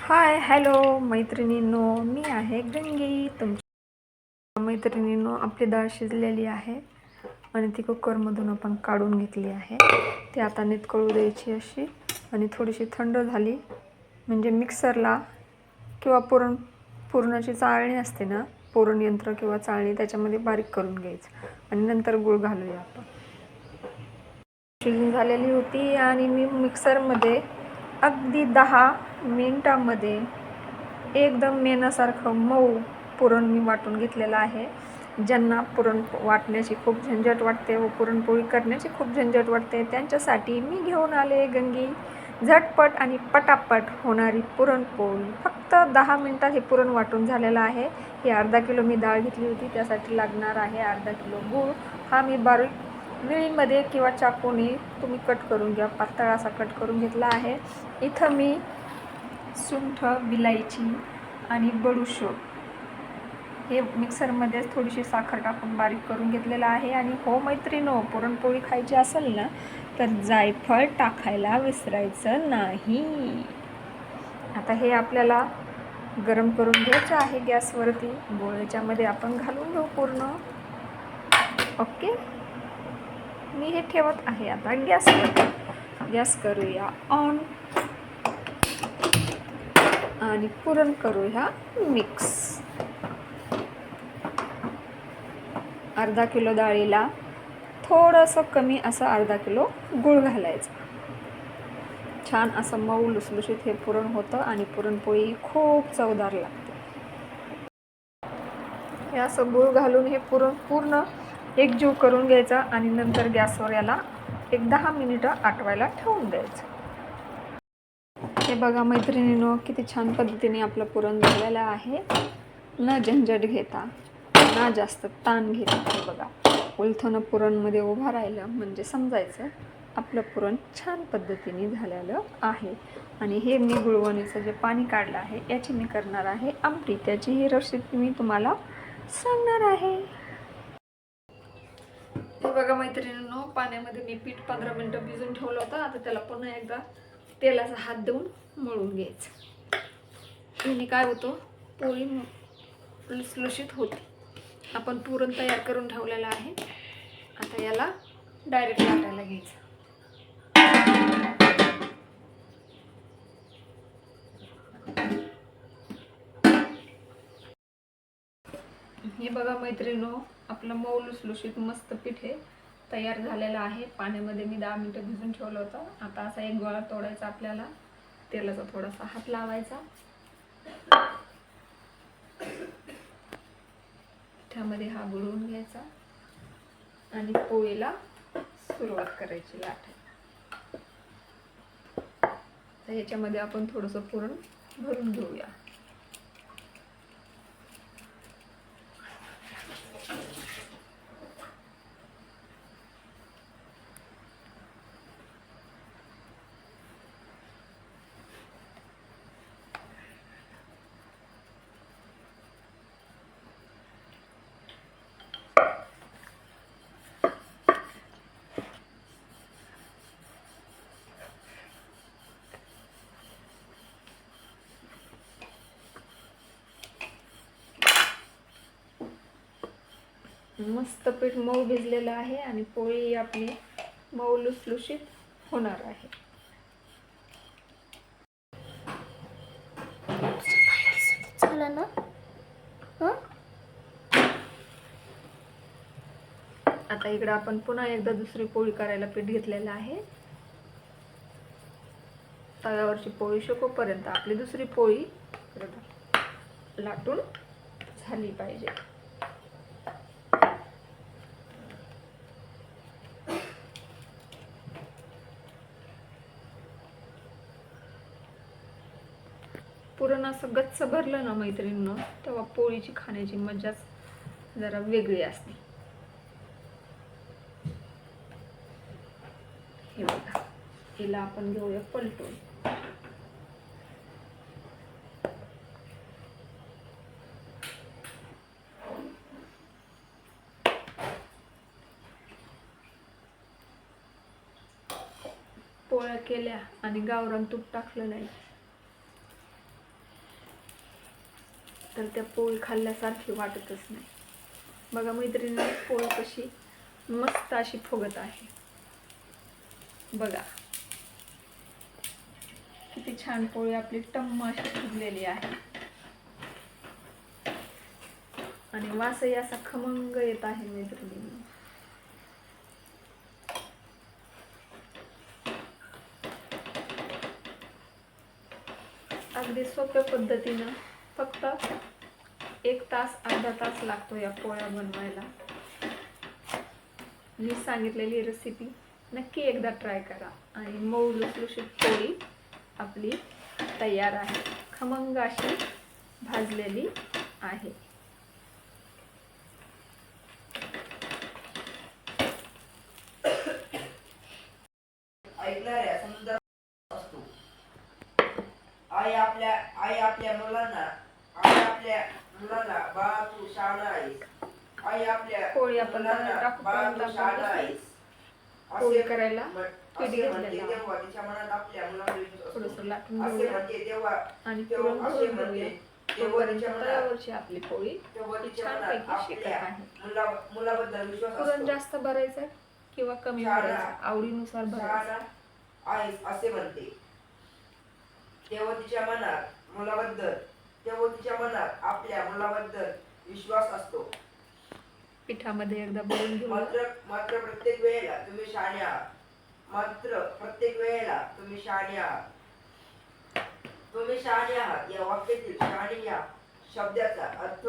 Hi hello मैत्रिणींनो, मी आहे गंगी तुमच्या मैत्रिणींनो. आपली डाळ शिजलेली आहे आणि ती कुकरमधून आपण काढून घेतली आहे. ती आता नितकळू द्यायची अशी आणि थोडीशी थंड झाली म्हणजे मिक्सरला किंवा पुरणाची चाळणी असते ना, पुरण यंत्र किंवा चाळणी, त्याच्यामध्ये बारीक करून घ्यायचं आणि नंतर गूळ घालूया आपण. शिजून झालेली होती आणि मी मिक्सरमध्ये अगदी 10 मिनिटांमध्ये एकदम मेणासारखं मऊ पुरण मी वाटून घेतलेलं आहे. ज्यांना पुरण वाटण्याची खूप झंझट वाटते व पुरणपोळी करण्याची खूप झंझट वाटते त्यांच्यासाठी मी घेऊन आले गंगी झटपट आणि पटापट होणारी पुरणपोळी. फक्त 10 मिनिटात हे पुरण वाटून झालेलं आहे. ही अर्धा किलो मी डाळ घेतली होती, त्यासाठी लागणार आहे अर्धा किलो गूळ. हा मी बारीक विळीमध्ये किंवा चाकूने तुम्ही कट करून घ्या, पातळ असा कट करून घेतला आहे. इथं मी सुंठ, विलायची आणि बडीशेप हे मिक्सरमध्ये थोडीशी साखर टाकून बारीक करून घेतलेलं आहे. आणि हो मैत्रिणींनो, पुरणपोळी खायची असेल ना तर जायफळ टाकायला विसरायचं नाही. आता हे आपल्याला गरम करून घ्यायचं आहे गॅसवरती. गोळ्याच्यामध्ये आपण घालून घेऊ पूर्ण. ओके, मी हे ठेवत आहे आता गॅसवर. गॅस करूया ऑन आणि पुरण करूया मिक्स. अर्धा किलो डाळीला थोडंसं कमी असं अर्धा किलो गूळ घालायचा. छान असं मऊ लुसलुशीत हे पुरण होतं आणि पुरणपोळी खूप चवदार लागते. हे असं गूळ घालून हे पुरण पूर्ण एकजीव करून घ्यायचा आणि नंतर गॅसवर याला एक 10 मिनिटं आटवायला ठेवून द्यायचं. हे बघा मैत्रिणींनो, किती छान पद्धतीने आपलं पुरण झालेलं आहे. न झंझट घेता, ना जास्त ताण घेता. हे बघा, उलथनं पुरणमध्ये उभं राहिलं म्हणजे समजायचं आपलं पुरण छान पद्धतीने झालेलं आहे. आणि हे मी गुळवणीचं जे पाणी काढलं आहे याची मी करणार आहे आमटी. त्याची ही रेसिपी मी तुम्हाला सांगणार आहे. हे बघा मैत्रिणींनो, पाण्यामध्ये मी पीठ 15 मिनिटं भिजून ठेवलं होतं. आता त्याला पुन्हा एकदा तेलाचा हात देऊन मळून घ्यायचं. याने काय होतं, पोळी लुसलुशीत होते. आपण पुरण तयार करून ठेवलेलं आहे. आता याला डायरेक्ट लाटायला घ्यायचं. हे बघा मैत्रिणींनो, आपलं मऊ लुसलुशीत मस्त पीठ हे तयार झालेलं आहे. पाण्यामध्ये मी 10 मिनिटं भिजून ठेवलं होतं. आता असा एक गोळा तोडायचा आपल्याला, तेलाचा थोडासा हात लावायचा, पिठामध्ये हा बुडवून घ्यायचा आणि पोळीला सुरुवात करायची लाटायला. तर ह्याच्यामध्ये आपण थोडंसं पुरण भरून घेऊया. मस्त पीठ मऊ भिजलेलं आहे आणि पोळी आपली मऊ लुसलुशीत होणार आहे. झालं ना? आता इकडे आपण पुन्हा एकदा दुसरी पोळी करायला पीठ घेतलेलं आहे. तव्यावरची पोळी शेकोपर्यंत आपली दुसरी पोळी लाटून झाली पाहिजे. पुरण असं गच्च भरलं ना मैत्रिणींनो, तेव्हा पोळीची खाण्याची मजाच जरा वेगळी असते. हे बघा, हिला आपण घेऊया पलटून. पोळ्या केल्या आणि गावरान तूप टाकलं नाही. तर त्या पोळी खाल्ल्यासारखी वाटतच नाही. बघा मैत्रिणी, पोळी कशी मस्त अशी फुगत आहे. बघा किती छान पोळी आपली टम्म अशी फुगलेली आहे आणि वासही असा खमंग येत आहे मैत्रिणी. अगदी सोप्या पद्धतीनं फक्त 1 तास अर्धा तास लागतो या पोळ्या बनवायला. मी सांगितलेली रेसिपी नक्की एकदा ट्राय करा आणि मऊ लुसलुशीत पोळी आपली तयार आहे. खमंग अशी भाजलेली आहे. आई आपल्या मुलांना बाळा तू शहाणा आहेस. आई आपल्या पोळी आपण मुलांना बाळा तू शहाणा आहेस पोळी करायला पीठ असे म्हणते घेतलेलं तेव्हा तिच्या मनात आपल्या मुलांना विश्वास असतो. थोडंसं लाटून असे घेऊया म्हणते तेव्हा आणि तेव्हा पुरण असे भरून म्हणते घेऊया. तेव्हा तिच्या मनात तव्यावरची आपली पोळी तेव्हा तिच्या छानपैकी मनात शिकत आपल्या आहे. मुलाबद्दल विश्वास पुरण असतो. जास्त भरायचं किंवा कमी शहाणा भरायचं आवडीनुसार भरायचं. शहाणा आहेस असे म्हणते तेव्हा तिच्या मनात आपल्या मुलाबद्दल विश्वास असतो. पिठामध्ये एकदा भरून घेऊया. मात्र प्रत्येक वेळेला तुम्ही शहाणे आहात. तुम्ही शहाणे आहात या वाक्यातील शहाणे या शब्दाचा अर्थ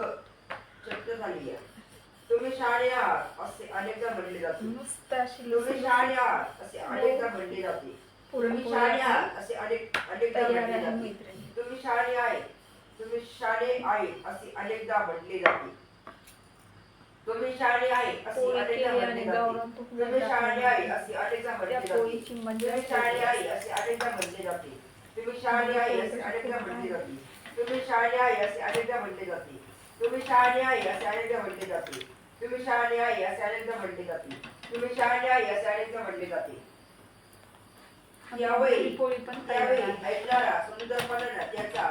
चक्र झाली आहे. तुम्ही शहाणे आहात असे अनेकदा म्हणले जाते. मस्त अशी तुम्ही शहाणे आहात असे अनेकदा म्हणले जाते. तुम्ही शहाणे आहात असे अनेकदा म्हणले जाते. तुम्ही शहाणे आहे असे अनेकदा म्हटले जाते. तुम्ही शहाणे आहे असे अनेकदा म्हटले जाते. तुम्ही शहाणे आहे असे अनेकदा म्हटले जाते. तुम्ही शहाणे आहे असे अनेकदा म्हटले जाते. तुम्ही शहाणे आहे असे अनेकदा म्हटले जाते. तुम्ही शहाणे आहे असे अनेकदा म्हटले जाते. तुम्ही शहाणे आहे असे अनेकदा म्हटले जाते. तुम्ही शहाणे आहे असे अनेकदा म्हटले जाते. तुम्ही शहाणे आहे असे अनेकदा म्हटले जाते. त्यावेळी ऐकणारा सुंदरपणानं त्याचा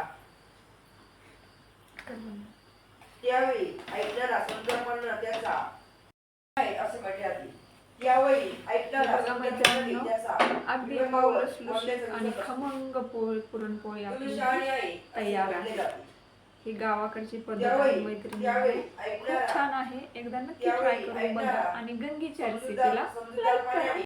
असे म्हटले जाते. त्यावेळी ऐकणारा सुंदरपणाने त्याचा अगदी मऊ लुसलुशीत आणि खमंग पुरणपोळी आपली तयार आहे. ही गावाकडची पद्धत आहे मैत्रिणी. खूप छान आहे. एकदा नक्की ट्राय करून बघा आणि गंगीच्या रेसिपीला लाईक करा.